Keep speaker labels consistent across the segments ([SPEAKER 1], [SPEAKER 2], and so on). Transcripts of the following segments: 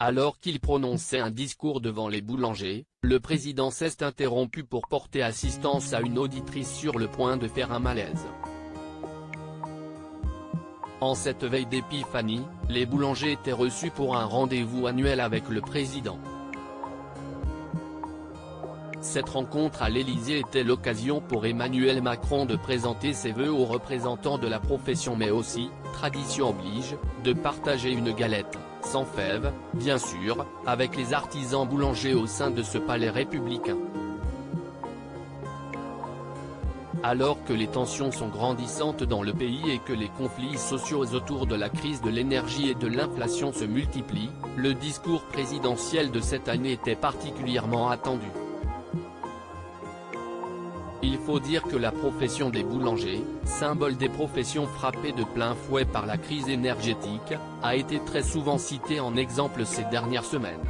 [SPEAKER 1] Alors qu'il prononçait un discours devant les boulangers, le président s'est interrompu pour porter assistance à une auditrice sur le point de faire un malaise. En cette veille d'épiphanie, les boulangers étaient reçus pour un rendez-vous annuel avec le président. Cette rencontre à l'Élysée était l'occasion pour Emmanuel Macron de présenter ses vœux aux représentants de la profession mais aussi, tradition oblige, de partager une galette, sans fèves, bien sûr, avec les artisans boulangers au sein de ce palais républicain. Alors que les tensions sont grandissantes dans le pays et que les conflits sociaux autour de la crise de l'énergie et de l'inflation se multiplient, le discours présidentiel de cette année était particulièrement attendu. Il faut dire que la profession des boulangers, symbole des professions frappées de plein fouet par la crise énergétique, a été très souvent citée en exemple ces dernières semaines.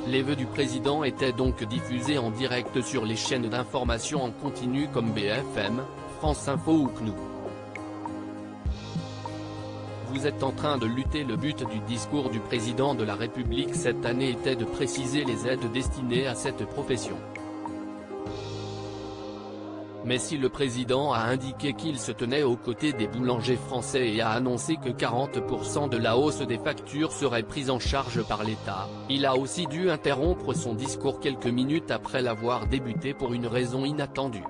[SPEAKER 1] Les vœux du président étaient donc diffusés en direct sur les chaînes d'information en continu comme BFM, France Info ou CNews. Vous êtes en train de lutter. Le but du discours du président de la République cette année était de préciser les aides destinées à cette profession. Mais si le président a indiqué qu'il se tenait aux côtés des boulangers français et a annoncé que 40% de la hausse des factures serait prise en charge par l'État, il a aussi dû interrompre son discours quelques minutes après l'avoir débuté pour une raison inattendue.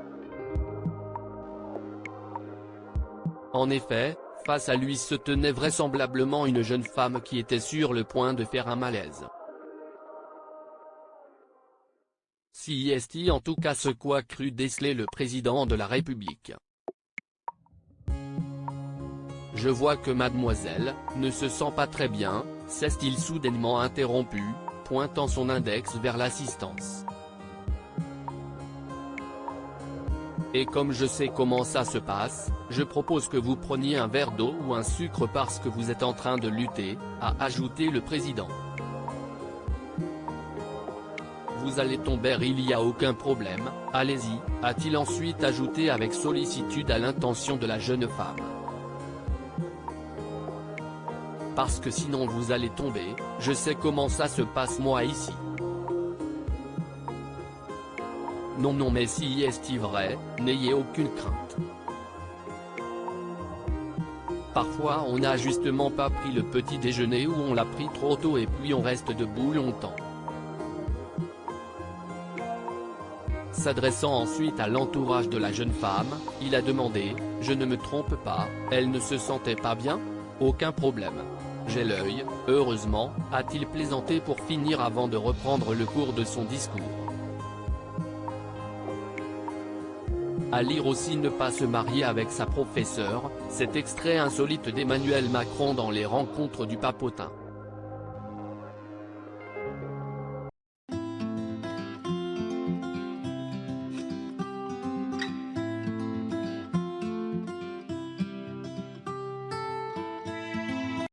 [SPEAKER 1] En effet, face à lui se tenait vraisemblablement une jeune femme qui était sur le point de faire un malaise. Si est en tout cas ce qu'a cru déceler le président de la République. Je vois que mademoiselle ne se sent pas très bien, s'est-il soudainement interrompu, pointant son index vers l'assistance. Et comme je sais comment ça se passe, je propose que vous preniez un verre d'eau ou un sucre parce que vous êtes en train de lutter, a ajouté le président. Vous allez tomber, il n'y a aucun problème, allez-y, a-t-il ensuite ajouté avec sollicitude à l'intention de la jeune femme. Parce que sinon vous allez tomber, je sais comment ça se passe moi ici. Non mais si est vrai, n'ayez aucune crainte. Parfois on n'a justement pas pris le petit déjeuner ou on l'a pris trop tôt et puis on reste debout longtemps. S'adressant ensuite à l'entourage de la jeune femme, il a demandé, je ne me trompe pas, elle ne se sentait pas bien? Aucun problème. J'ai l'œil, heureusement, a-t-il plaisanté pour finir avant de reprendre le cours de son discours. À lire aussi ne pas se marier avec sa professeure, cet extrait insolite d'Emmanuel Macron dans les rencontres du Papotin.